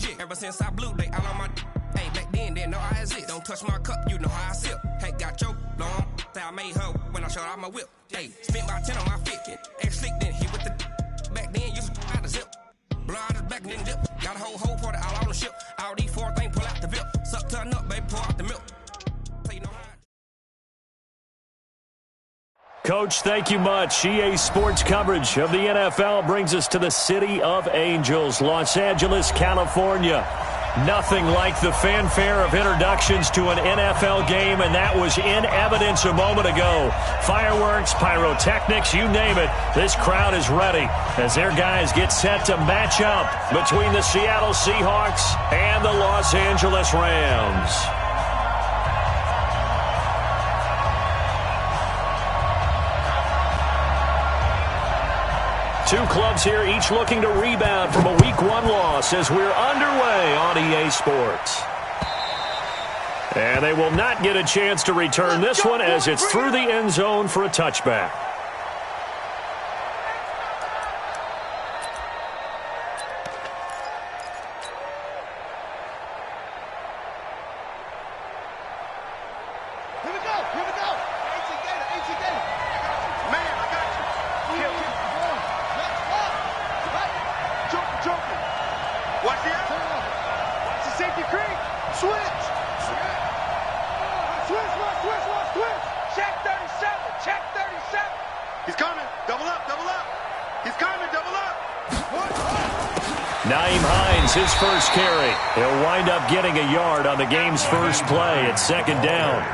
legit. Ever since I blew, they all on my hey, back then, didn't know I exist. Don't touch my cup, you know how I sip. Hey, got your long, say I made her when I showed out my whip. Hey, spent about 10 on my fit. Ex-slick, then hit with the back then, used to out the zip. Blow out his back, then dip. Got a whole party all on the ship. All these four things, pull out the VIP. Suck, turn up, baby, pour out the milk. So you know how Coach, thank you much. EA Sports coverage of the NFL brings us to the City of Angels, Los Angeles, California. Nothing like the fanfare of introductions to an NFL game, and that was in evidence a moment ago. Fireworks, pyrotechnics, you name it. This crowd is ready as their guys get set to match up between the Seattle Seahawks and the Los Angeles Rams. Two clubs here, each looking to rebound from a Week 1 loss as we're underway on EA Sports. And they will not get a chance to return this one as it's through the end zone for a touchback. His first carry. He'll wind up getting a yard on the game's first play at second down.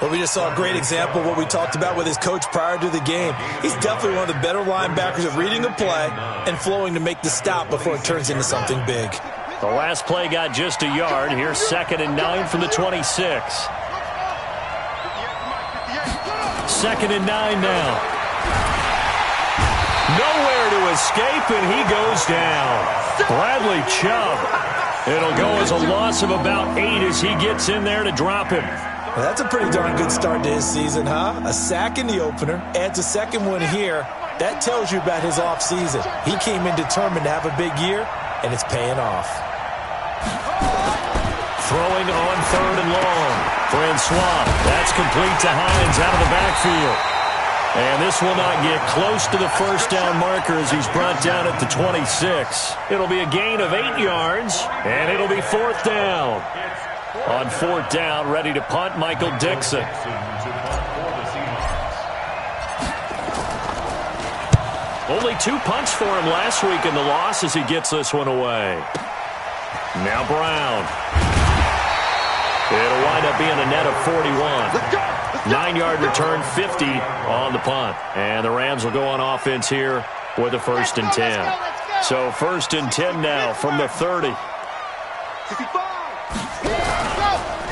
Well, we just saw a great example of what we talked about with his coach prior to the game. He's definitely one of the better linebackers of reading a play and flowing to make the stop before it turns into something big. The last play got just a yard. Here's 2nd and 9 from the 26. 2nd and 9 now. Nowhere to escape, and he goes down. Bradley Chubb. It'll go as a loss of about 8 as he gets in there to drop him. Well, that's a pretty darn good start to his season, huh? A sack in the opener, adds a second one here. That tells you about his offseason. He came in determined to have a big year, and it's paying off. Throwing on 3rd and long. Francois. That's complete to Hines out of the backfield. And this will not get close to the first down marker as he's brought down at the 26. It'll be a gain of 8 yards, and it'll be 4th down. On 4th down, ready to punt, Michael Dixon. Only 2 punts for him last week in the loss as he gets this one away. Now Brown. It'll wind up being a net of 41. 9-yard return, 50 on the punt. And the Rams will go on offense here with a 1st and 10. So 1st and 10 now from the 30.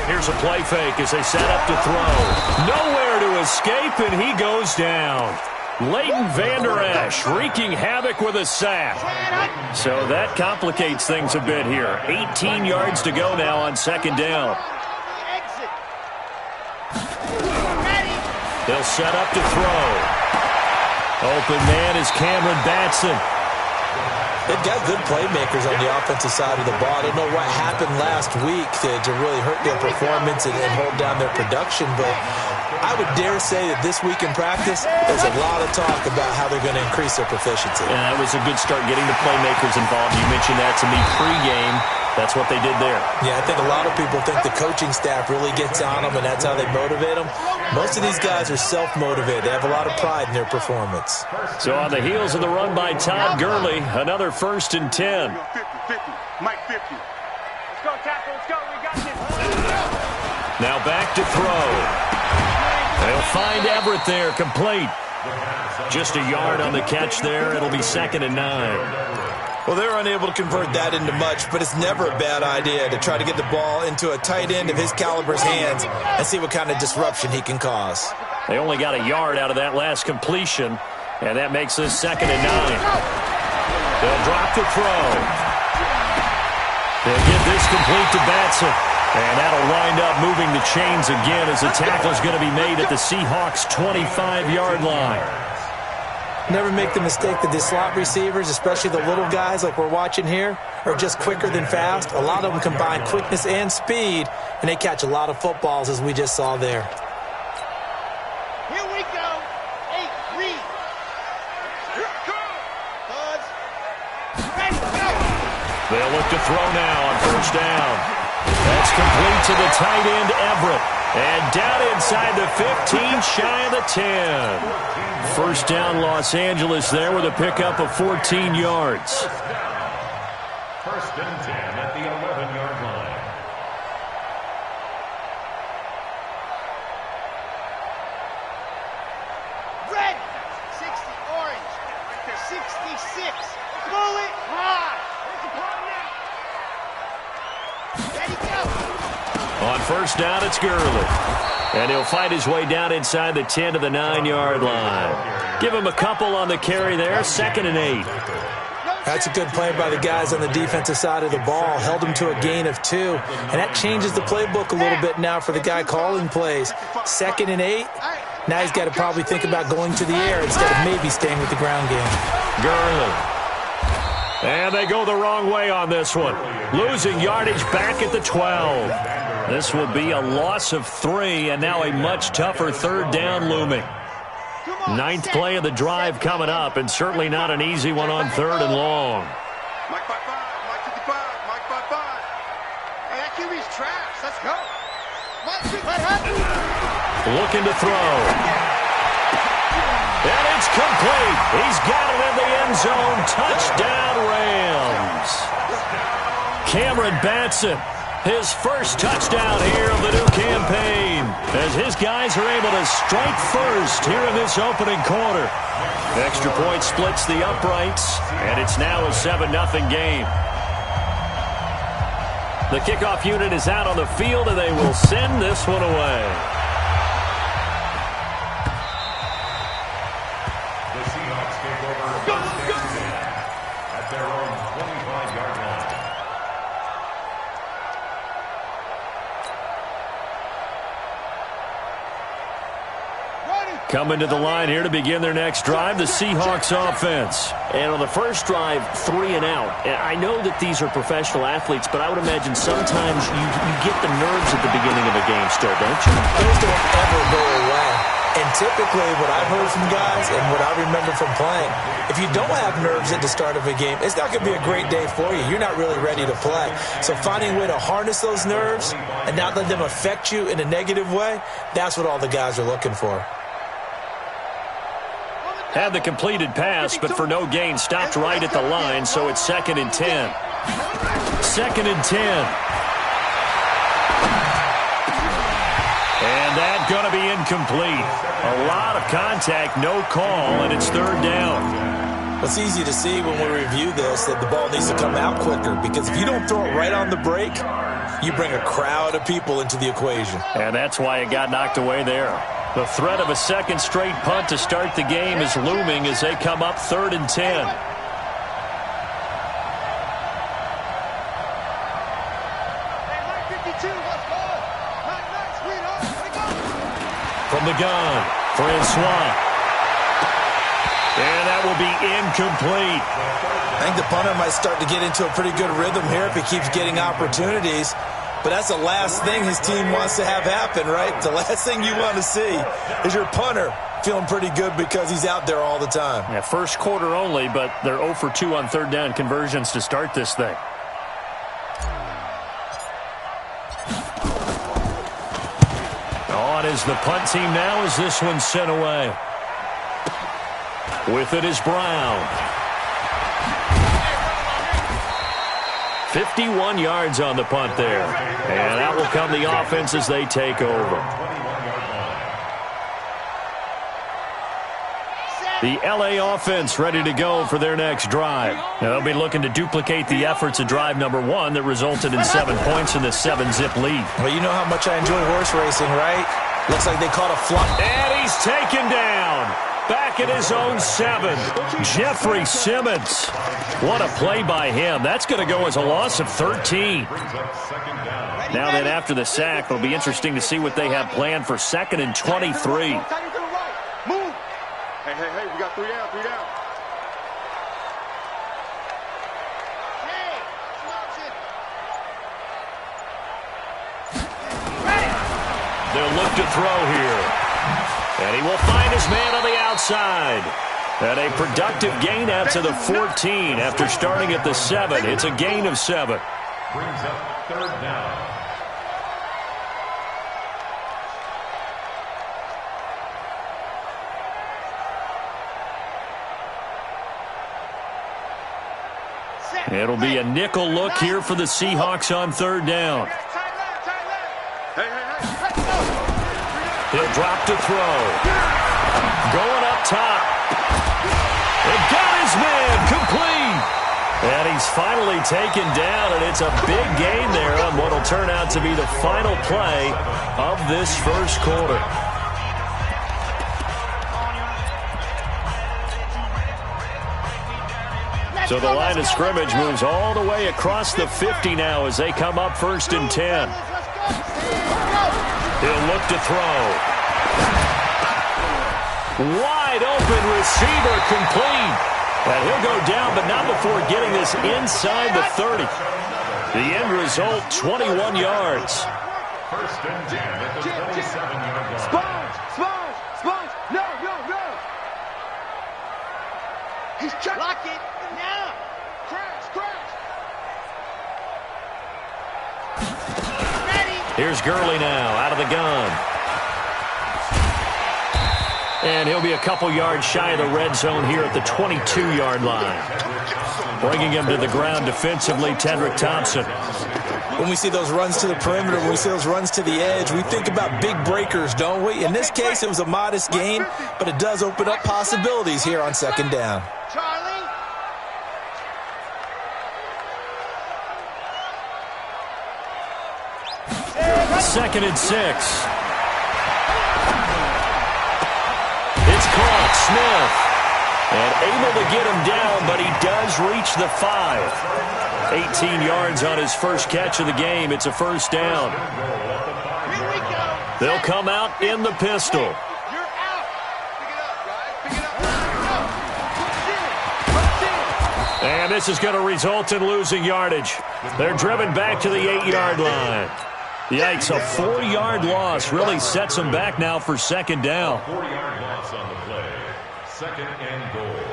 Here's a play fake as they set up to throw. Nowhere to escape, and he goes down. Leighton Vander Esch wreaking havoc with a sack. So that complicates things a bit here. 18 yards to go now on 2nd down. They'll set up to throw. Open man is Cameron Batson. They've got good playmakers on the offensive side of the ball. I don't know what happened last week to really hurt their performance and hold down their production, but I would dare say that this week in practice, there's a lot of talk about how they're going to increase their proficiency. Yeah, that was a good start getting the playmakers involved. You mentioned that to me pregame. That's what they did there. Yeah, I think a lot of people think the coaching staff really gets on them, and that's how they motivate them. Most of these guys are self-motivated. They have a lot of pride in their performance. So on the heels of the run by Todd Gurley, another 1st and 10. 50, Mike 50. Let's go, tackle. Let's go. We got this. Now back to throw. They'll find Everett there, complete. Just a yard on the catch there. It'll be 2nd and 9. Well, they're unable to convert that into much, but it's never a bad idea to try to get the ball into a tight end of his caliber's hands and see what kind of disruption he can cause. They only got a yard out of that last completion, and that makes this 2nd and 9. They'll drop the throw. They'll get this complete to Batson, and that'll wind up moving the chains again as the tackle's going to be made at the Seahawks' 25-yard line. Never make the mistake that the slot receivers, especially the little guys like we're watching here, are just quicker than fast. A lot of them combine quickness and speed, and they catch a lot of footballs, as we just saw there. Here we go. 8, read. Buzz. Ready, go. They'll look to throw now on first down. That's complete to the tight end, Everett. And down inside the 15, shy of the 10. First down, Los Angeles there with a pickup of 14 yards. First and 10 at the 11-yard line. Red. 60, orange. 66. Pull it hard. Ready, go. On first down, it's Gurley. And he'll fight his way down inside the 10 to the 9-yard line. Give him a couple on the carry there, 2nd and 8. That's a good play by the guys on the defensive side of the ball. Held him to a gain of 2. And that changes the playbook a little bit now for the guy calling plays. 2nd and 8. Now he's got to probably think about going to the air instead of maybe staying with the ground game. Gurley. And they go the wrong way on this one. Losing yardage back at the 12. This will be a loss of 3, and now a much tougher third down looming. 9th play of the drive coming up, and certainly not an easy one on 3rd and long. Mike 5-5, Mike 55, Mike 5-5. Hey, that QB's trash. Let's go. What happened? Looking to throw. And it's complete. He's got it in the end zone. Touchdown, Rams. Cameron Batson, his first touchdown here of the new campaign, as his guys are able to strike first here in this opening quarter. Extra point splits the uprights, and it's now a 7-0 game. The kickoff unit is out on the field, and they will send this one away. The Seahawks take over at their own 25-yard line. Coming to the line here to begin their next drive, the Seahawks offense. And on the first drive, 3 and out. And I know that these are professional athletes, but I would imagine sometimes you get the nerves at the beginning of a game still, don't you? Those don't ever go away. And typically what I've heard from guys and what I remember from playing, if you don't have nerves at the start of a game, it's not going to be a great day for you. You're not really ready to play. So finding a way to harness those nerves and not let them affect you in a negative way, that's what all the guys are looking for. Had the completed pass, but for no gain, stopped right at the line, so it's 2nd and 10. 2nd and 10. And that's going to be incomplete. A lot of contact, no call, and it's 3rd down. It's easy to see when we review this that the ball needs to come out quicker, because if you don't throw it right on the break, you bring a crowd of people into the equation. And that's why it got knocked away there. The threat of a second straight punt to start the game is looming as they come up 3rd and 10. From the gun, Francois. And that will be incomplete. I think the punter might start to get into a pretty good rhythm here if he keeps getting opportunities. But that's the last thing his team wants to have happen, right? The last thing you want to see is your punter feeling pretty good because he's out there all the time. Yeah, first quarter only, but they're 0 for 2 on 3rd down conversions to start this thing. On is the punt team now as this one's sent away. With it is Brown. 51 yards on the punt there. And that will come the offense as they take over. The LA offense ready to go for their next drive. Now, they'll be looking to duplicate the efforts of drive number 1 that resulted in 7 points in the 7-zip lead. Well, you know how much I enjoy horse racing, right? Looks like they caught a flop. And he's taken down. Back at his own 7. Jeffrey Simmons. What a play by him. That's going to go as a loss of 13. Now then, after the sack, it'll be interesting to see what they have planned for 2nd and 23. Hey, hey, hey, we got 3 down, 3 down. Hey, motion. They'll look to throw here. And he will find his man on the outside. And a productive gain out to the 14 after starting at the 7. It's a gain of 7. Brings up 3rd down. It'll be a nickel look here for the Seahawks on 3rd down. Hey, hey, hey. He'll drop to throw. Going up top. And got his man complete. And he's finally taken down, and it's a big gain there on what will turn out to be the final play of this first quarter. So the line of scrimmage moves all the way across the 50 now as they come up 1st and 10. He'll look to throw. Wide open receiver complete. And he'll go down, but not before getting this inside the 30. The end result, 21 yards. 1st and 10 at the 27-yard line. Sponge. No. He's trying. Lock it now. Crash. Ready. Here's Gurley now out of the gun. And he'll be a couple yards shy of the red zone here at the 22-yard line. Bringing him to the ground defensively, Tedrick Thompson. When we see those runs to the perimeter, when we see those runs to the edge, we think about big breakers, don't we? In this case, it was a modest gain, but it does open up possibilities here on 2nd down. Charlie. 2nd and 6. It's caught. Smith. And able to get him down, but he does reach the 5. 18 yards on his first catch of the game. It's a 1st down. Here we go. They'll come out in the pistol. You're out. Pick it up, guys. Pick it up. And this is going to result in losing yardage. They're driven back to the 8-yard line. Yikes, a 4-yard loss really sets them back now for 2nd down. 4-yard loss on the play. 2nd and goal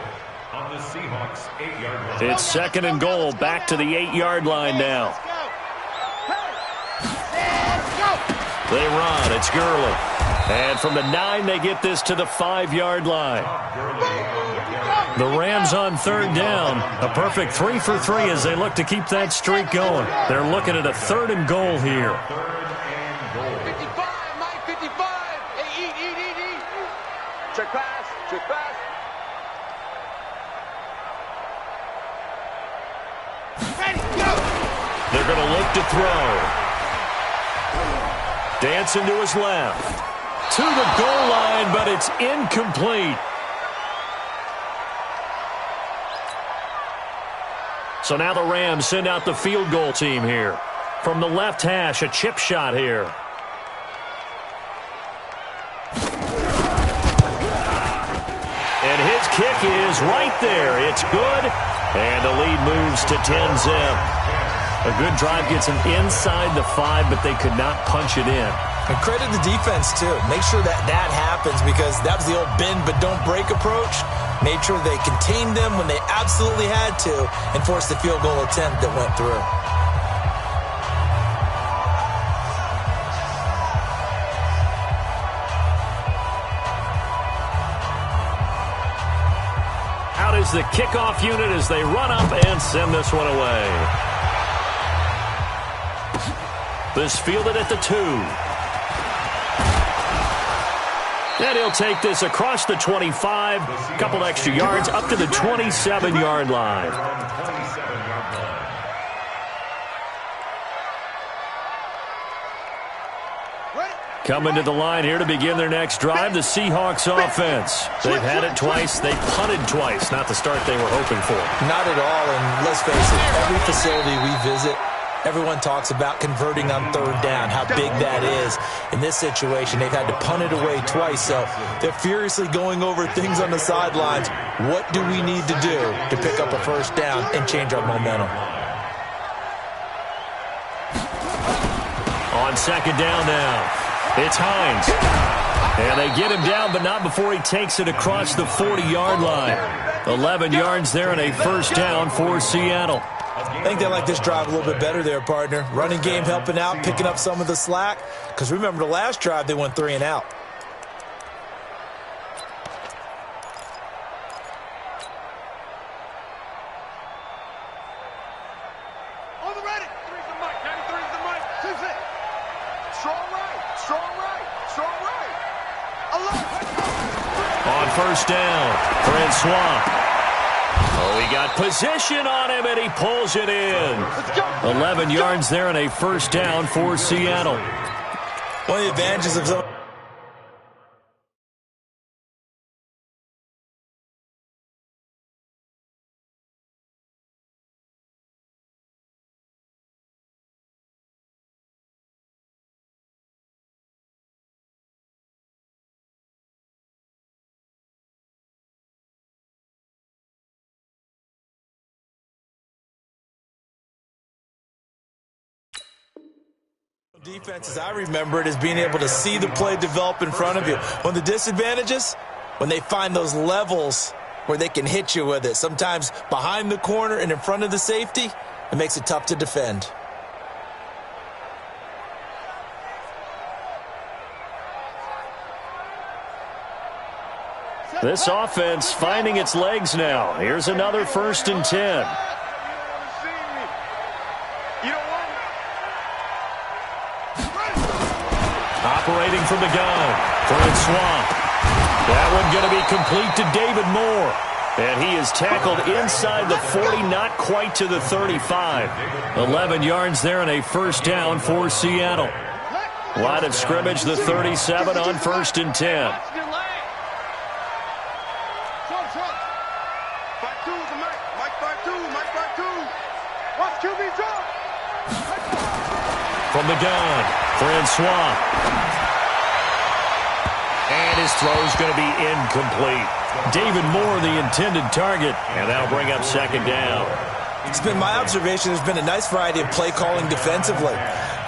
on the Seahawks 8-yard line. It's 2nd and goal, back to the 8-yard line now. They run, it's Gurley. And from the 9, they get this to the 5-yard line. The Rams on 3rd down. A perfect 3 for 3 as they look to keep that streak going. They're looking at a 3rd and goal here. 55, Mike, 55. Hey, eat. Check pass. Ready, go. They're going to look to throw. Dancing to his left. To the goal line, but it's incomplete. So now the Rams send out the field goal team here. From the left hash, a chip shot here. And his kick is right there. It's good. And the lead moves to 10-zip. A good drive gets them inside the 5, but they could not punch it in. And credit the defense, too. Make sure that happens because that was the old bend but don't break approach. Made sure they contained them when they absolutely had to and forced the field goal attempt that went through. Out is the kickoff unit as they run up and send this one away. This fielded at the 2. And he'll take this across the 25, a couple extra yards, up to the 27-yard line. Coming to the line here to begin their next drive, the Seahawks offense. They've had it twice. They've punted twice. Not the start they were hoping for. Not at all, and let's face it, every facility we visit, Everyone talks about converting on third down, how big that is. In this situation, they've had to punt it away twice, so they're furiously going over things on the sidelines. What do we need to do to pick up a first down and change our momentum? On second down now, it's Hines. And they get him down, but not before he takes it across the 40-yard line. 11 yards there and a first down for Seattle. I think they like this drive a little bit better there, partner. Running game helping out, picking up some of the slack. Because remember, the last drive, they went 3 and out. On the ready. Three's the mic, Danny. Three's the mic. Who's it? Strong right. Strong right. Strong right. On first down, Francois. Oh, he got position on him, and he pulls it in. 11 yards there and a first down for Seattle. One of the advantages of zone. Defenses, I remember it as being able to see the play develop in front of you. One of the disadvantages, when they find those levels where they can hit you with it, sometimes behind the corner and in front of the safety, it makes it tough to defend. This offense finding its legs now. Here's another 1st and 10. Operating from the gun, Francois. That one going to be complete to David Moore. And he is tackled inside the 40, not quite to the 35. 11 yards there and a first down for Seattle. Line of scrimmage, the 37 on 1st and 10. From the gun, Francois. And his throw is going to be incomplete. David Moore, the intended target, and that'll bring up second down. It's been my observation there's been a nice variety of play calling defensively.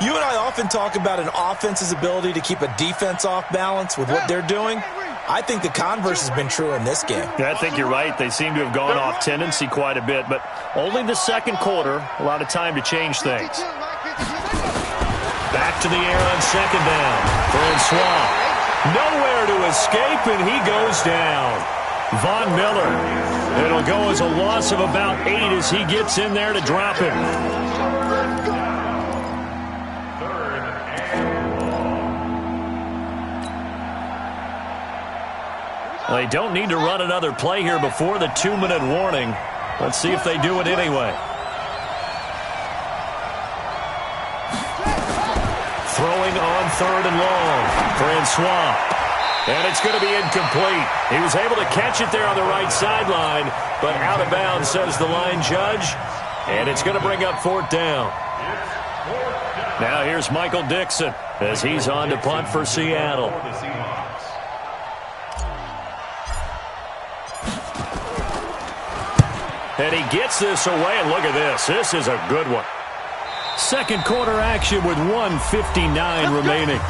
You and I often talk about an offense's ability to keep a defense off balance with what they're doing. I think the converse has been true in this game. Yeah, I think you're right. They seem to have gone off tendency quite a bit, but only the second quarter, a lot of time to change things. Back to the air on second down. Francois. Nowhere to escape, and he goes down. Von Miller. It'll go as a loss of about 8 as he gets in there to drop him. Well, they don't need to run another play here before the 2-minute warning. Let's see if they do it anyway. Throwing on 3rd and long. Francois. And it's going to be incomplete. He was able to catch it there on the right sideline, but out of bounds, says the line judge. And it's going to bring up 4th down. Now here's Michael Dixon as he's on to punt for Seattle. And he gets this away, and look at this. This is a good one. Second quarter action with 1:59 remaining.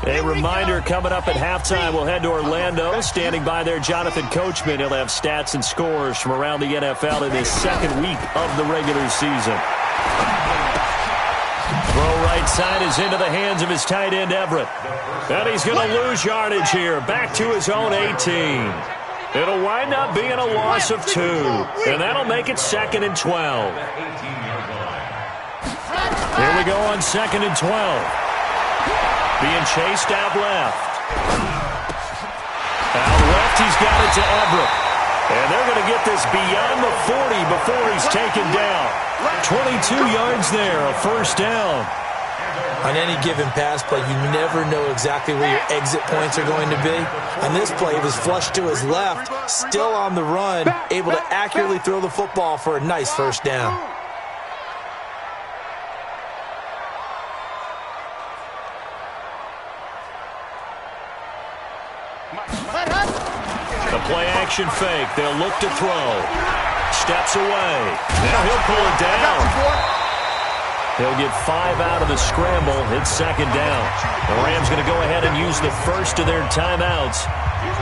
A reminder coming up at halftime, we'll head to Orlando. Standing by there, Jonathan Coachman. He'll have stats and scores from around the NFL in his second week of the regular season. Throw right side is into the hands of his tight end, Everett. And he's going to lose yardage here. Back to his own 18. It'll wind up being a loss of 2. And that'll make it 2nd and 12. Here we go on 2nd and 12. Being chased out left. Out left, he's got it to Everett. And they're going to get this beyond the 40 before he's taken down. 22 yards there, a first down. On any given pass play, you never know exactly where your exit points are going to be. On this play, he was flushed to his left, still on the run, able to accurately throw the football for a nice first down. The play-action fake. They'll look to throw. Steps away. Now he'll pull it down. He'll get 5 out of the scramble. It's second down. The Rams going to go ahead and use the first of their timeouts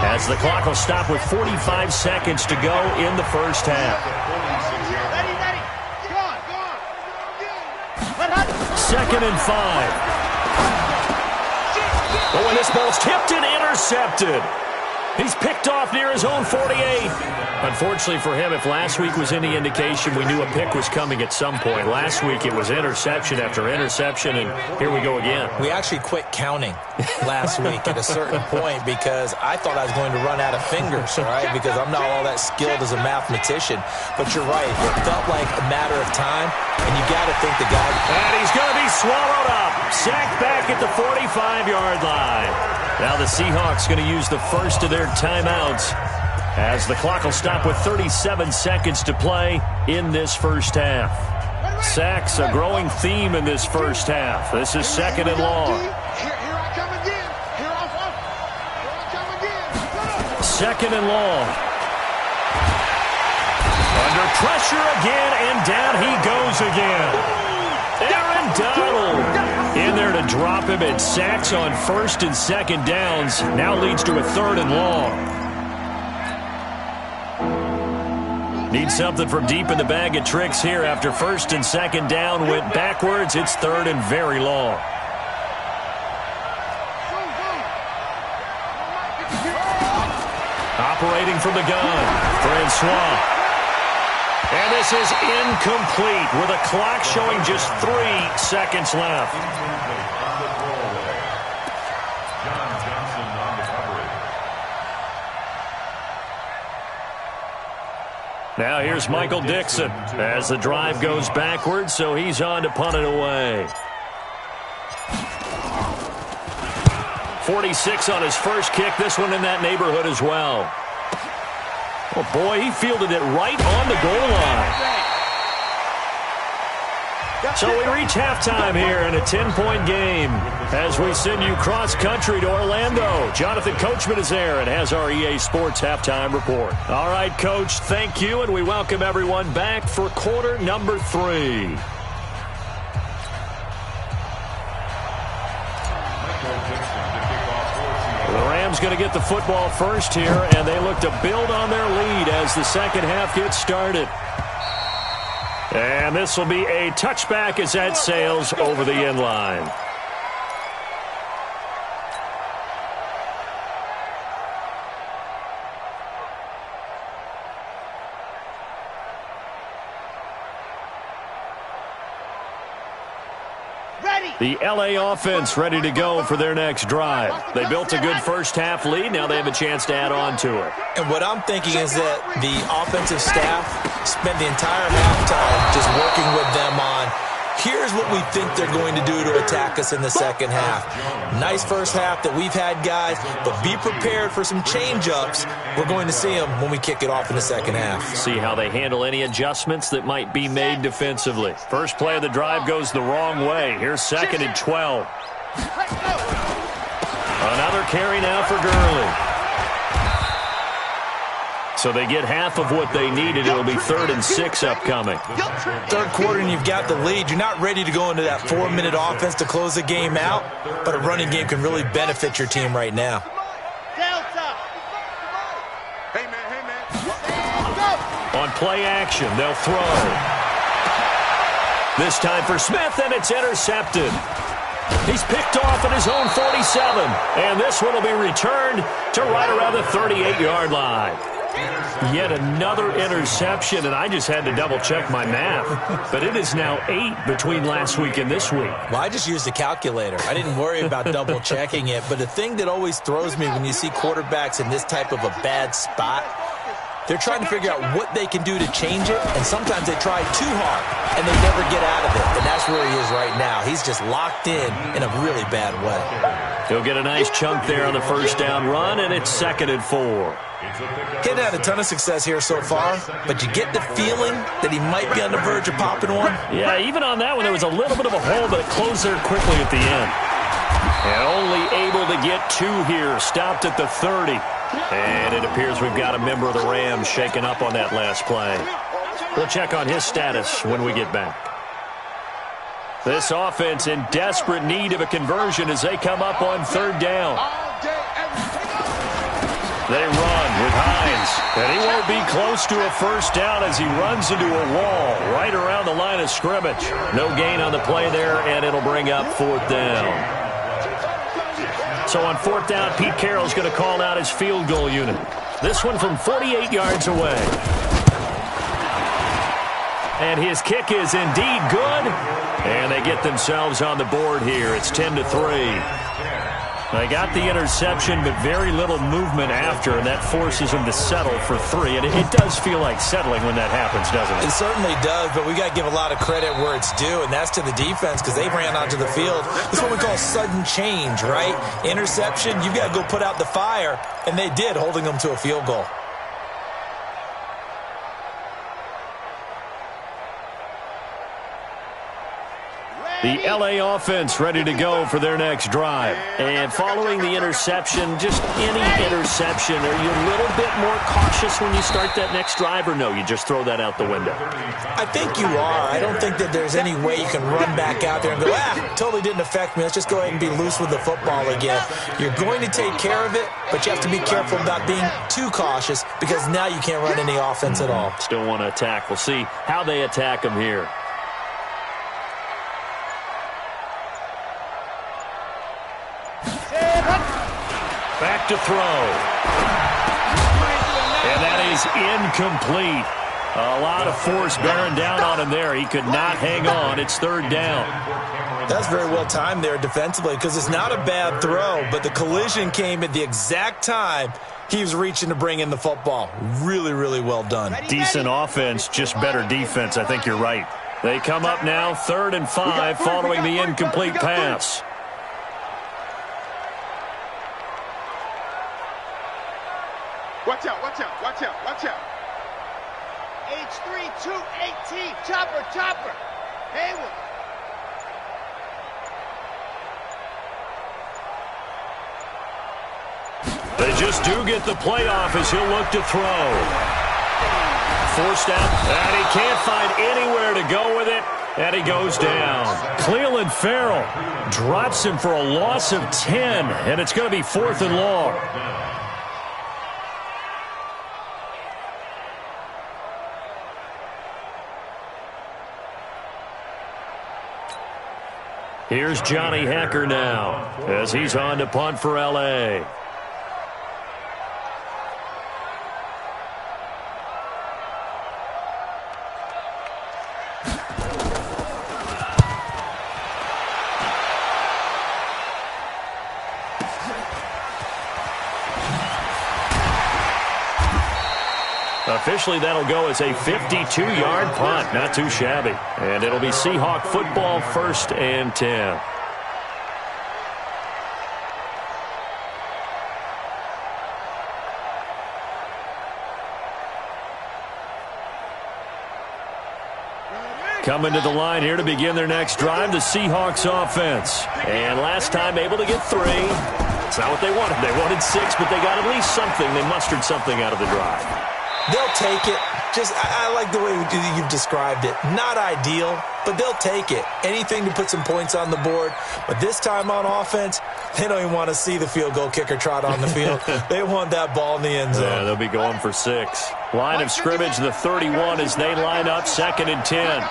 as the clock will stop with 45 seconds to go in the first half. Second and 5. Oh, and this ball's tipped and intercepted. He's picked off near his own 48. Unfortunately for him, if last week was any indication, we knew a pick was coming at some point. Last week it was interception after interception, and here we go again. We actually quit counting last week at a certain point because I thought I was going to run out of fingers, right? Because I'm not all that skilled as a mathematician. But you're right. It felt like a matter of time, and you got to think the guy... And he's going to be swallowed up. Sacked back at the 45-yard line. Now the Seahawks going to use the first of their timeouts as the clock will stop with 37 seconds to play in this first half. Sacks a growing theme in this first half. This is second and long. Second and long. Under pressure again, and down he goes again. Aaron Donald in there to drop him, and sacks on first and second downs. Now leads to a third and long. Need something from deep in the bag of tricks here after first and second down went backwards. It's third and very long. Operating from the gun, Francois. And this is incomplete with a clock showing just 3 seconds left. Now here's Michael Dixon as the drive goes backwards, so he's on to punt it away. 46 on his first kick. This one in that neighborhood as well. Oh, boy, he fielded it right on the goal line. So we reach halftime here in a 10-point game as we send you cross-country to Orlando. Jonathan Coachman is there and has our EA Sports halftime report. All right, Coach, thank you, and we welcome everyone back for quarter number 3. The Rams going to get the football first here, and they look to build on their lead as the second half gets started. And this will be a touchback as that sails over the end line. The LA offense ready to go for their next drive. They built a good first half lead. Now they have a chance to add on to it. And what I'm thinking is that the offensive staff spent the entire halftime just working with them on, here's what we think they're going to do to attack us in the second half. Nice first half that we've had, guys, but be prepared for some change-ups. We're going to see them when we kick it off in the second half. See how they handle any adjustments that might be made defensively. First play of the drive goes the wrong way. Here's second and 12. Another carry now for Gurley. So they get half of what they needed. It'll be 3rd and 6 upcoming. Third quarter and you've got the lead. You're not ready to go into that 4-minute offense to close the game out, but a running game can really benefit your team right now. On play action, they'll throw. This time for Smith, and it's intercepted. He's picked off at his own 47, and this one will be returned to right around the 38-yard line. Yet another interception, and I just had to double-check my math. But it is now 8 between last week and this week. Well, I just used a calculator. I didn't worry about double-checking it. But the thing that always throws me when you see quarterbacks in this type of a bad spot They're trying to figure out what they can do to change it, and sometimes they try too hard, and they never get out of it. And that's where he is right now. He's just locked in a really bad way. He'll get a nice chunk there on the first down run, and it's 2nd and 4. Hadn't had a ton of success here so far, but you get the feeling that he might be on the verge of popping one. Yeah, even on that one, there was a little bit of a hole, but it closed there quickly at the end. And only able to get 2 here, stopped at the 30. And it appears we've got a member of the Rams shaken up on that last play. We'll check on his status when we get back. This offense in desperate need of a conversion as they come up on 3rd down. They run with Hines, and he won't be close to a first down as he runs into a wall right around the line of scrimmage. No gain on the play there, and it'll bring up 4th down. So on 4th down, Pete Carroll's going to call out his field goal unit. This one from 48 yards away. And his kick is indeed good. And they get themselves on the board here. It's 10-3. They got the interception, but very little movement after, and that forces them to settle for 3. And it does feel like settling when that happens, doesn't it? It certainly does, but we got to give a lot of credit where it's due, and that's to the defense because they ran onto the field. That's what we call sudden change, right? Interception, you've got to go put out the fire, and they did, holding them to a field goal. The L.A. offense ready to go for their next drive. And following the interception, just any interception, are you a little bit more cautious when you start that next drive, or no, you just throw that out the window? I think you are. I don't think that there's any way you can run back out there and go, totally didn't affect me. Let's just go ahead and be loose with the football again. You're going to take care of it, but you have to be careful about being too cautious because now you can't run any offense at all. Still want to attack. We'll see how they attack them here. Back to throw. And that is incomplete. A lot of force bearing down on him there. He could not hang on. It's 3rd down. That's very well timed there defensively because it's not a bad throw, but the collision came at the exact time he was reaching to bring in the football. Really, really well done. Decent offense, just better defense. I think you're right. They come up now 3rd and 5 following the incomplete pass. Watch out, watch out, watch out, watch out. H3218, chopper. Hayward. They just do get the playoff as he'll look to throw. Forced out, and he can't find anywhere to go with it, and he goes down. Cleveland Farrell drops him for a loss of 10, and it's going to be 4th and long. Here's Johnny Hacker now as he's on to punt for L.A. Officially, that'll go as a 52-yard punt. Not too shabby. And it'll be Seahawk football, 1st and 10. Coming to the line here to begin their next drive, the Seahawks offense. And last time able to get 3. It's not what they wanted. They wanted 6, but they got at least something. They mustered something out of the drive. They'll take it. I like the way you've described it. Not ideal, but they'll take it. Anything to put some points on the board. But this time on offense, they don't even want to see the field goal kicker trot on the field. They want that ball in the end zone. Yeah, they'll be going for 6. Line of scrimmage, the 31 as they line up 2nd and 10.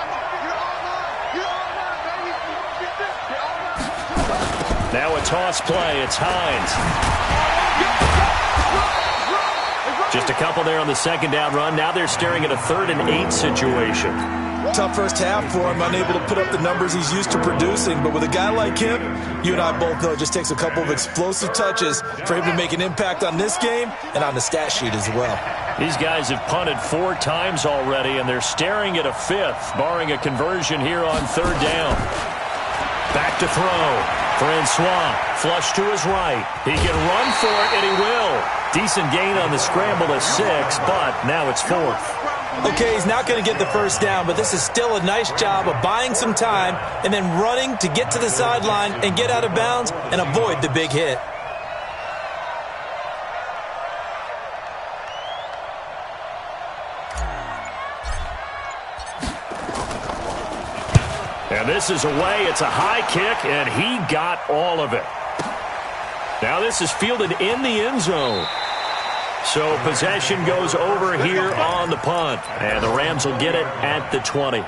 Now a toss play. It's Hines. Just a couple there on the 2nd down run. Now they're staring at a 3rd and 8 situation. Tough first half for him, unable to put up the numbers he's used to producing. But with a guy like him, you and I both know it just takes a couple of explosive touches for him to make an impact on this game and on the stat sheet as well. These guys have punted 4 times already, and they're staring at a 5th, barring a conversion here on 3rd down. Back to throw. Francois, flush to his right. He can run for it, and he will. Decent gain on the scramble to 6, but now it's 4th. Okay, he's not going to get the first down, but this is still a nice job of buying some time and then running to get to the sideline and get out of bounds and avoid the big hit. And this is away. It's a high kick, and he got all of it. Now this is fielded in the end zone. So possession goes over here on the punt. And the Rams will get it at the 20.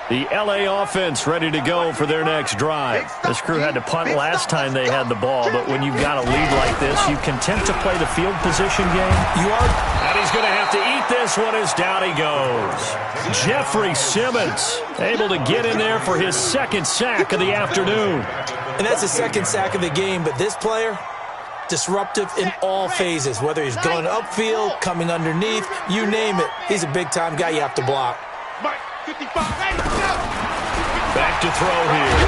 The LA offense ready to go for their next drive. This crew had to punt last time they had the ball, but when you've got a lead like this, you content to play the field position game? You are. And he's going to have to eat this one as down he goes. Jeffrey Simmons able to get in there for his 2nd sack of the afternoon. And that's the 2nd sack of the game, but this player, disruptive in all phases, whether he's going upfield, coming underneath, you name it. He's a big-time guy you have to block. Back to throw here.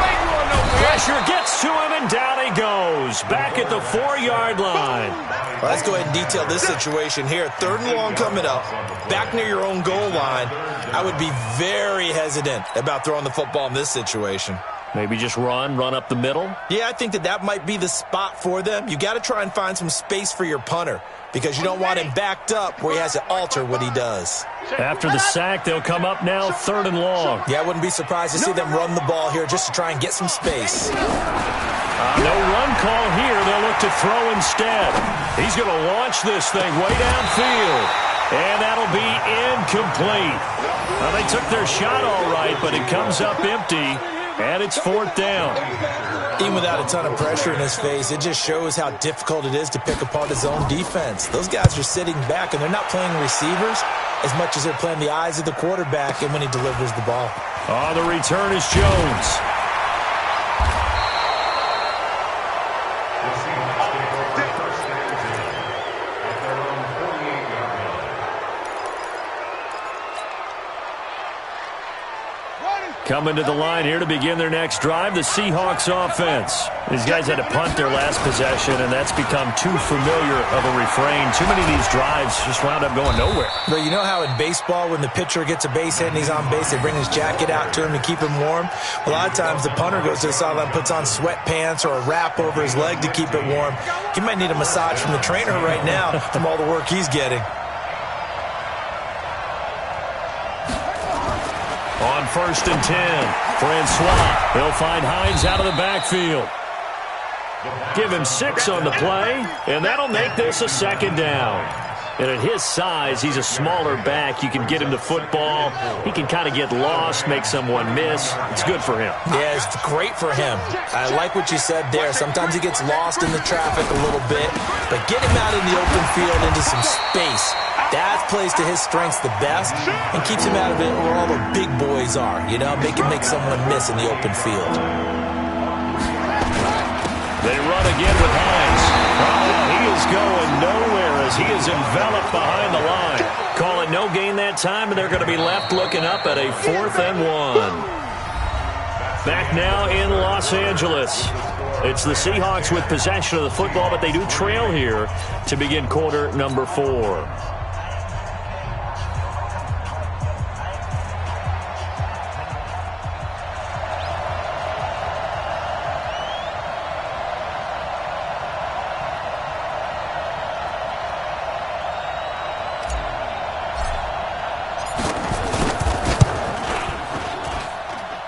Pressure gets to him, and down he goes. Back at the 4-yard line. Well, let's go ahead and detail this situation here. 3rd and long coming up. Back near your own goal line. I would be very hesitant about throwing the football in this situation. Maybe just run up the middle? Yeah, I think that might be the spot for them. You got to try and find some space for your punter because you don't want him backed up where he has to alter what he does. After the sack, they'll come up now 3rd and long. Yeah, I wouldn't be surprised to see them run the ball here just to try and get some space. No run call here. They'll look to throw instead. He's going to launch this thing way downfield. And that'll be incomplete. Well, they took their shot all right, but it comes up empty. And it's 4th down. Even without a ton of pressure in his face, it just shows how difficult it is to pick apart his own defense. Those guys are sitting back, and they're not playing receivers as much as they're playing the eyes of the quarterback and when he delivers the ball. Oh, the return is Jones. Coming to the line here to begin their next drive, the Seahawks offense. These guys had to punt their last possession, and that's become too familiar of a refrain. Too many of these drives just wound up going nowhere. But you know how in baseball, when the pitcher gets a base hit and he's on base, they bring his jacket out to him to keep him warm? A lot of times the punter goes to the sideline, puts on sweatpants or a wrap over his leg to keep it warm. He might need a massage from the trainer right now from all the work he's getting. On 1st and 10, Francois. He'll find Hines out of the backfield. Give him 6 on the play, and that'll make this a 2nd down. And at his size, he's a smaller back. You can get him the football. He can kind of get lost, make someone miss. It's good for him. Yeah, it's great for him. I like what you said there. Sometimes he gets lost in the traffic a little bit, but get him out in the open field into some space. That plays to his strengths the best and keeps him out of it where all the big boys are, you know, make someone miss in the open field. They run again with Hines. Oh, he is going nowhere as he is enveloped behind the line. Call it no gain that time, and they're going to be left looking up at a 4th and 1. Back now in Los Angeles. It's the Seahawks with possession of the football, but they do trail here to begin quarter number 4.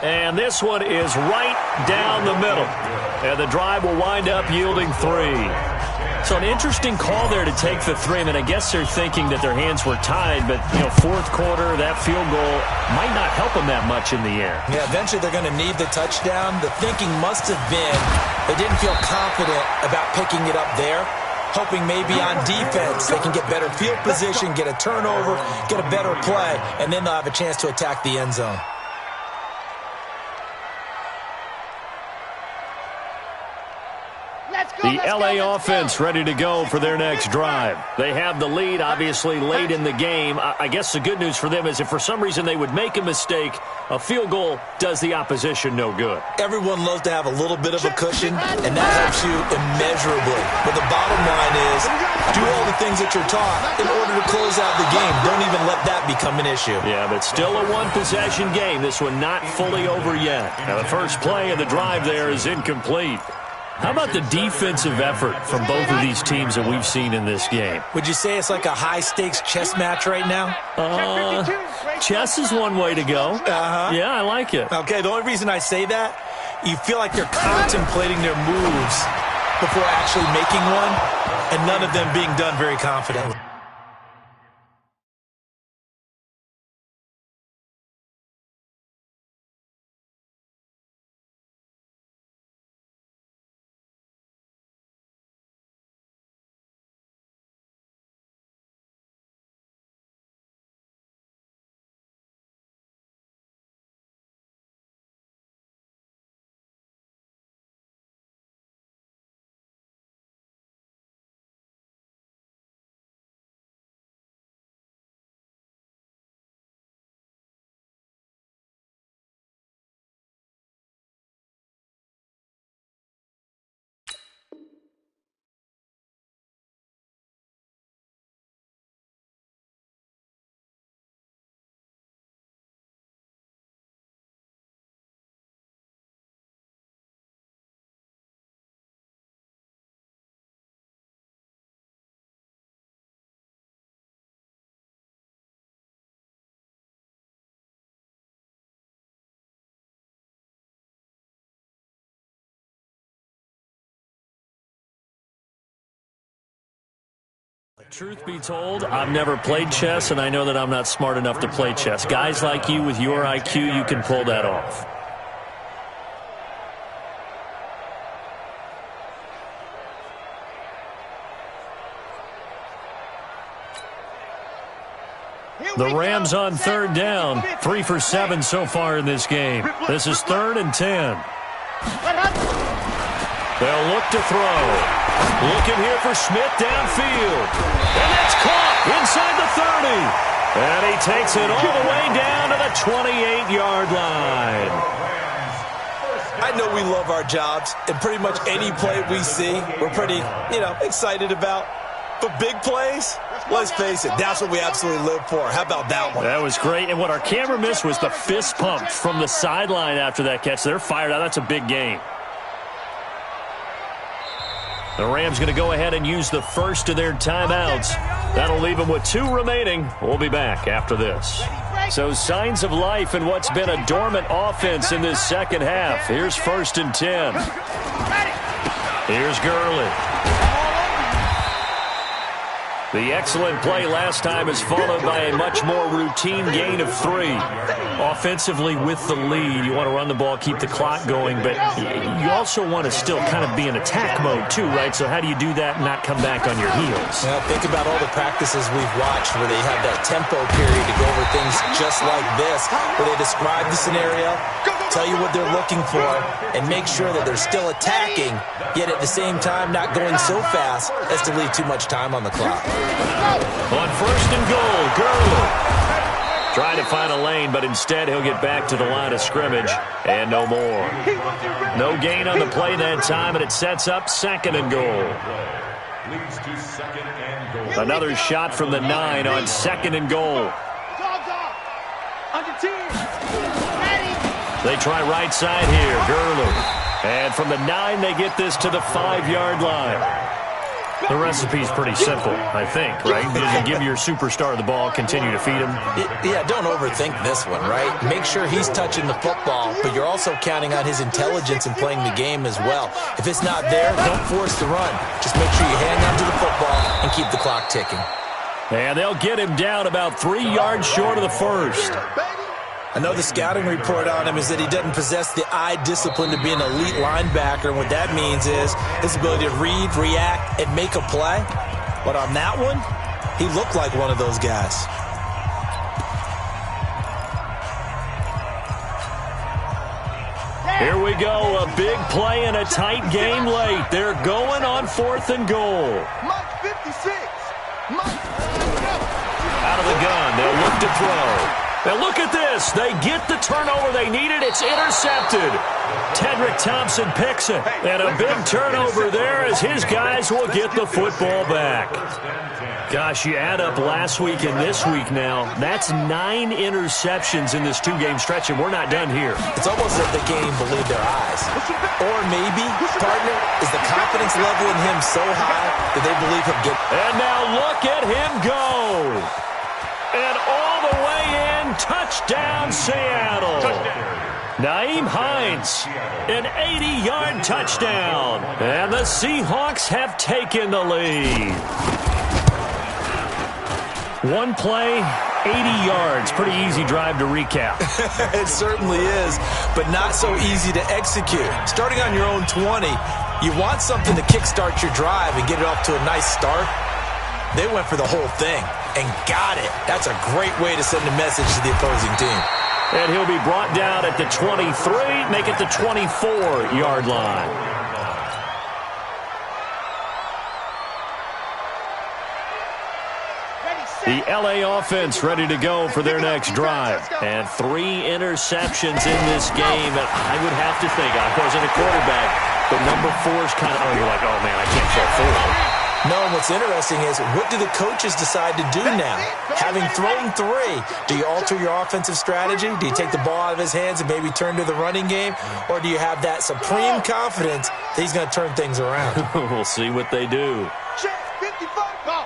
And this one is right down the middle. And the drive will wind up yielding 3. So an interesting call there to take the 3. I mean, I guess they're thinking that their hands were tied, but, you know, 4th quarter, that field goal might not help them that much in the air. Yeah, eventually they're going to need the touchdown. The thinking must have been they didn't feel confident about picking it up there. hoping maybe on defense they can get better field position, get a turnover, get a better play, and then they'll have a chance to attack the end zone. The LA offense ready to go for their next drive. They have the lead, obviously, late in the game. I guess the good news for them is if for some reason they would make a mistake, a field goal does the opposition no good. Everyone loves to have a little bit of a cushion, and that helps you immeasurably. But the bottom line is do all the things that you're taught in order to close out the game. Don't even let that become an issue. Yeah, but still a one-possession game. This one not fully over yet. Now, the first play of the drive there is incomplete. How about the defensive effort from both of these teams that we've seen in this game? Would you say it's like a high-stakes chess match right now? Chess is one way to go. Yeah, I like it. Okay, the only reason I say that, you feel like they're contemplating their moves before actually making one, and none of them being done very confidently. Truth be told, I've never played chess, and I know that I'm not smart enough to play chess. Guys like you with your IQ, you can pull that off. The Rams on third down, 3 for 7 so far in this game. This is 3rd and 10. They'll look to throw. Looking here for Schmidt downfield. And that's caught inside the 30. And he takes it all the way down to the 28-yard line. I know we love our jobs, and pretty much any play we see, we're pretty, excited about. But big plays, let's face it, that's what we absolutely live for. How about that one? That was great. And what our camera missed was the fist pump from the sideline after that catch. They're fired out. That's a big game. The Rams going to go ahead and use the first of their timeouts. That'll leave them with 2 remaining. We'll be back after this. So signs of life in what's been a dormant offense in this second half. Here's 1st and 10. Here's Gurley. The excellent play last time is followed by a much more routine gain of 3. Offensively with the lead, you want to run the ball, keep the clock going, but you also want to still kind of be in attack mode too, right? So how do you do that and not come back on your heels? Well, think about all the practices we've watched where they have that tempo period to go over things just like this, where they describe the scenario, tell you what they're looking for, and make sure that they're still attacking, yet at the same time not going so fast as to leave too much time on the clock. On 1st and goal, Gurley. Trying to find a lane, but instead he'll get back to the line of scrimmage, and no more. No gain on the play that time, and it sets up 2nd and goal. Another shot from the 9 on 2nd and goal. They try right side here, Gurley. And from the 9, they get this to the 5-yard line. The recipe's pretty simple, I think, right? You give your superstar the ball, continue to feed him. Yeah, don't overthink this one, right? Make sure he's touching the football, but you're also counting on his intelligence in playing the game as well. If it's not there, don't force the run. Just make sure you hang on to the football and keep the clock ticking. And they'll get him down about 3 yards short of the 1st. I know the scouting report on him is that he doesn't possess the eye discipline to be an elite linebacker. And what that means is his ability to read, react, and make a play. But on that one, he looked like one of those guys. Here we go, a big play in a tight game late. They're going on 4th and goal. Mike 56. Out of the gun, they'll look to throw. Now look at this. They get the turnover they needed. It's intercepted. Tedrick Thompson picks it. And a big turnover there as his guys will get the football back. Gosh, you add up last week and this week now. That's 9 interceptions in this 2-game stretch, and we're not done here. It's almost as if the game believed their eyes. Or maybe, partner, is the confidence level in him so high that they believe he'll get. And now look at him go. And all the way in, touchdown Seattle. Naeem Hines, an 80-yard touchdown. And the Seahawks have taken the lead. One play, 80 yards. Pretty easy drive to recap. It certainly is, but not so easy to execute. Starting on your own 20, you want something to kickstart your drive and get it off to a nice start. They went for the whole thing and got it. That's a great way to send a message to the opposing team. And he'll be brought down at the 23, make it the 24-yard line. The LA offense ready to go for their next drive. And 3 interceptions in this game. And I would have to think, I wasn't a quarterback, but number 4 is kind of, you're like, oh, man, I can't throw 4. No, and what's interesting is, what do the coaches decide to do now? Having thrown 3, do you alter your offensive strategy? Do you take the ball out of his hands and maybe turn to the running game? Or do you have that supreme confidence that he's going to turn things around? We'll see what they do. Check 55, go.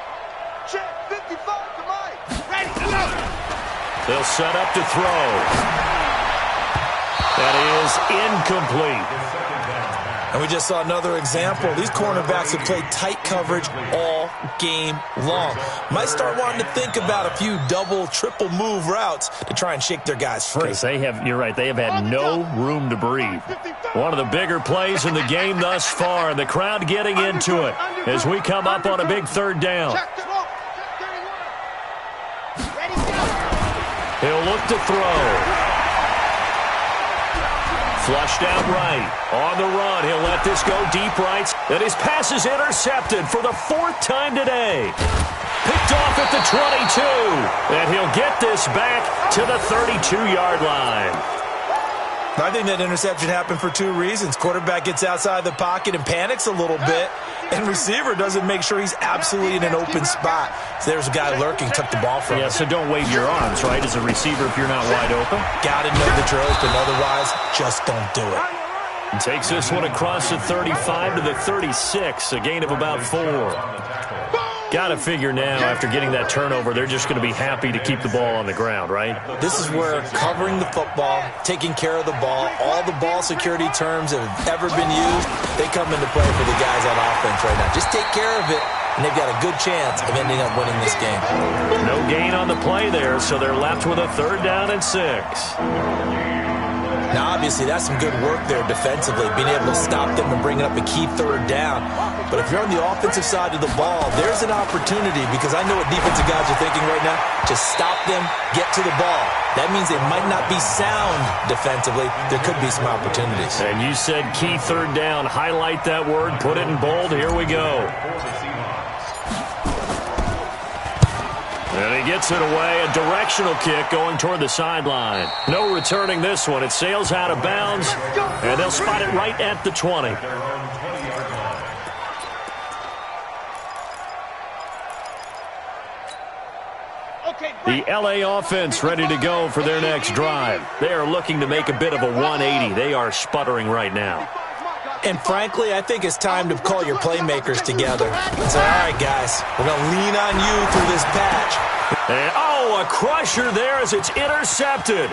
Check 55 to Mike. Ready, go. They'll set up to throw. That is incomplete. And we just saw another example. These cornerbacks have played tight coverage all game long. Might start wanting to think about a few double, triple move routes to try and shake their guys free. Because you're right, they have had no room to breathe. One of the bigger plays in the game thus far, and the crowd getting into it as we come up on a big 3rd down. He'll look to throw. Flushed out right. On the run, he'll let this go deep right. And his pass is intercepted for the 4th time today. Picked off at the 22. And he'll get this back to the 32-yard line. I think that interception happened for 2 reasons. Quarterback gets outside the pocket and panics a little bit. And receiver doesn't make sure he's absolutely in an open spot. So there's a guy lurking, took the ball from him. Yeah, so don't wave your arms, right, as a receiver if you're not wide open. Got to know that you're open. Otherwise, just don't do it. And takes this one across the 35 to the 36, a gain of about 4. Got to figure now, after getting that turnover, they're just going to be happy to keep the ball on the ground, right? This is where covering the football, taking care of the ball, all the ball security terms that have ever been used, they come into play for the guys on offense right now. Just take care of it, and they've got a good chance of ending up winning this game. No gain on the play there, so they're left with a 3rd down and 6. Now, obviously, that's some good work there defensively, being able to stop them and bring up a key 3rd down. But if you're on the offensive side of the ball, there's an opportunity, because I know what defensive guys are thinking right now, to stop them, get to the ball. That means they might not be sound defensively. There could be some opportunities. And you said key 3rd down. Highlight that word, put it in bold. Here we go. And he gets it away, a directional kick going toward the sideline. No returning this one. It sails out of bounds, and they'll spot it right at the 20. The LA offense ready to go for their next drive. They are looking to make a bit of a 180. They are sputtering right now. And frankly, I think it's time to call your playmakers together and say, all right, guys, we're going to lean on you through this patch. And, a crusher there as it's intercepted.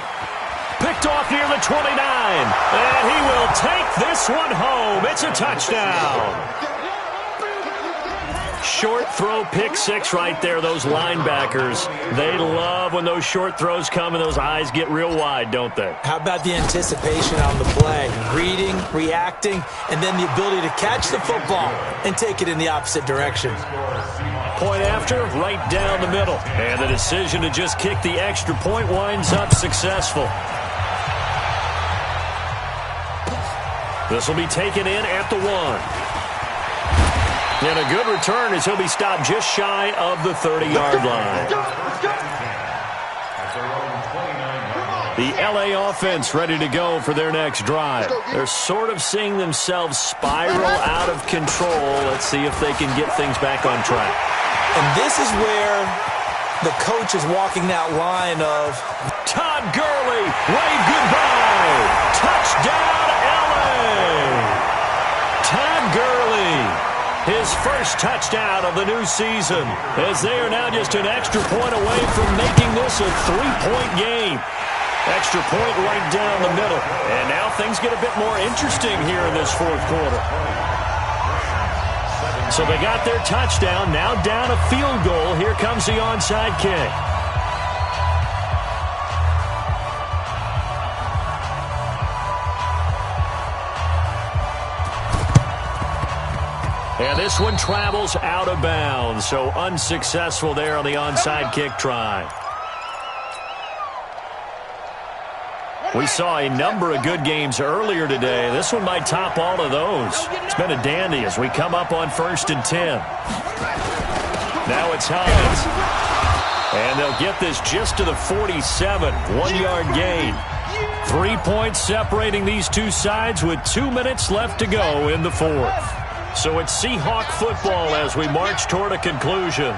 Picked off near the 29. And he will take this one home. It's a touchdown. short throw pick six right there. Those linebackers, they love when those short throws come and those eyes get real wide, don't they? How about the anticipation on the play? Reading, reacting, and then the ability to catch the football and take it in the opposite direction. Point after, right down the middle. And the decision to just kick the extra point winds up successful. This will be taken in at the 1. And a good return as he'll be stopped just shy of the 30-yard line. The LA offense ready to go for their next drive. They're sort of seeing themselves spiral out of control. Let's see if they can get things back on track. And this is where the coach is walking that line of Todd Gurley, wave goodbye. Touchdown, LA. Todd Gurley. His first touchdown of the new season, as they are now just an extra point away from making this a 3-point game. Extra point right down the middle. And now things get a bit more interesting here in this fourth quarter. So they got their touchdown, now down a field goal. Here comes the onside kick. And this one travels out of bounds, so unsuccessful there on the onside kick try. We saw a number of good games earlier today. This one might top all of those. It's been a dandy as we come up on 1st and 10. Now it's Hines. And they'll get this just to the 47. 1-yard gain. 3 points separating these two sides with 2 minutes left to go in the fourth. So it's Seahawk football as we march toward a conclusion.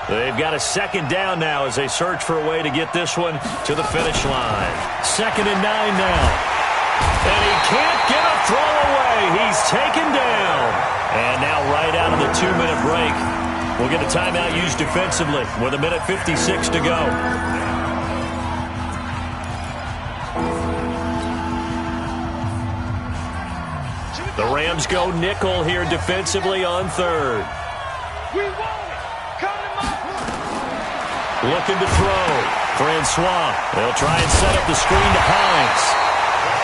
They've got a second down now as they search for a way to get this one to the finish line. 2nd and 9 now. And he can't get a throw away. He's taken down. And now right out of the 2-minute break, we'll get a timeout used defensively with 1:56 to go. The Rams go nickel here defensively on 3rd. Looking to throw. Francois. They'll try and set up the screen to Hines.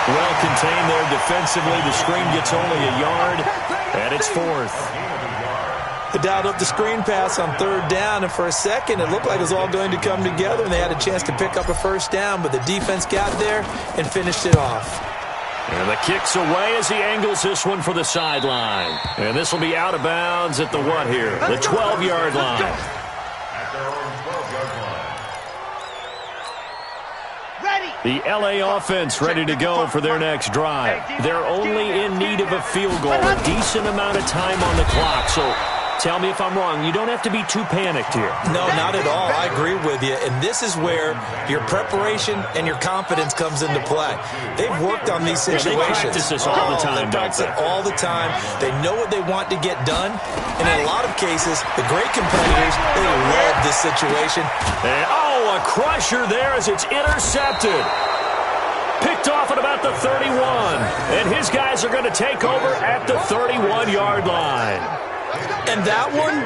Well contained there defensively. The screen gets only a yard, and it's 4th. They dialed up the screen pass on 3rd down, and for a second it looked like it was all going to come together, and they had a chance to pick up a first down, but the defense got there and finished it off. And the kick's away as he angles this one for the sideline. And this will be out of bounds at the what here? The 12-yard line. The LA offense ready to go for their next drive. They're only in need of a field goal, a decent amount of time on the clock. So tell me if I'm wrong. You don't have to be too panicked here. No, not at all. I agree with you. And this is where your preparation and your confidence comes into play. They've worked on these situations. Yeah, they practice this all the time, they practice it all the time. They know what they want to get done. And in a lot of cases, the great competitors, they love this situation. And, a crusher there as it's intercepted. Picked off at about the 31. And his guys are going to take over at the 31-yard line. And that one,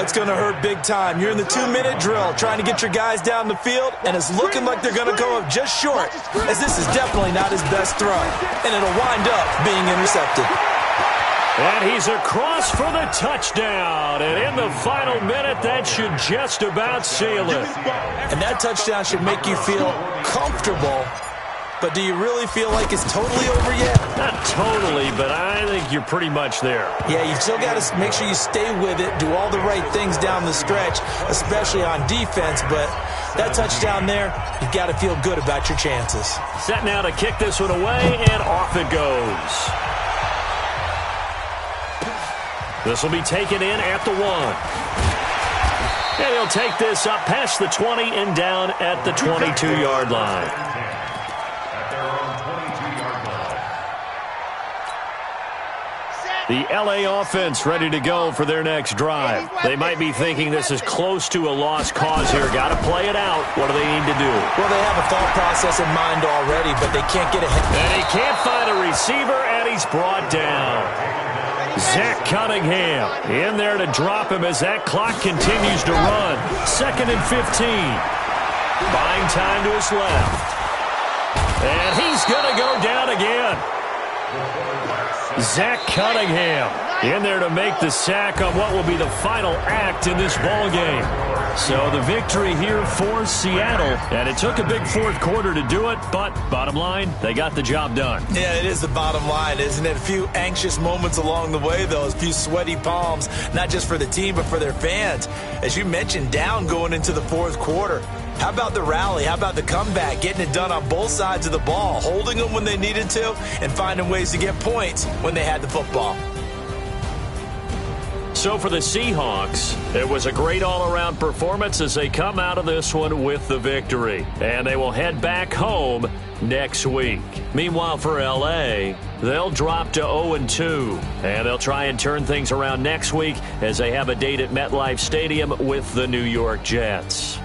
it's going to hurt big time. You're in the 2-minute drill trying to get your guys down the field, and it's looking like they're going to go up just short, as this is definitely not his best throw. And it'll wind up being intercepted. And he's across for the touchdown. And in the final minute, that should just about seal it. And that touchdown should make you feel comfortable. But do you really feel like it's totally over yet? Not totally, but I think you're pretty much there. Yeah, you still got to make sure you stay with it, do all the right things down the stretch, especially on defense. But that touchdown there, you've got to feel good about your chances. Set now to kick this one away, and off it goes. This will be taken in at the 1. And he'll take this up past the 20 and down at the 22-yard line. The LA offense ready to go for their next drive. They might be thinking this is close to a lost cause here. Got to play it out. What do they need to do? Well, they have a thought process in mind already, but they can't get ahead. And he can't find a receiver, and he's brought down. Zach Cunningham in there to drop him as that clock continues to run. 2nd and 15. Buying time to his left. And he's going to go down again. Zach Cunningham in there to make the sack on what will be the final act in this ball game. So the victory here for Seattle, and it took a big fourth quarter to do it, but bottom line, they got the job done. Yeah, it is the bottom line, isn't it? A few anxious moments along the way, though, a few sweaty palms, not just for the team, but for their fans. As you mentioned, down going into the fourth quarter. How about the rally? How about the comeback? Getting it done on both sides of the ball, holding them when they needed to, and finding ways to get points when they had the football. So for the Seahawks, it was a great all-around performance as they come out of this one with the victory. And they will head back home next week. Meanwhile, for L.A., they'll drop to 0-2. And they'll try and turn things around next week as they have a date at MetLife Stadium with the New York Jets.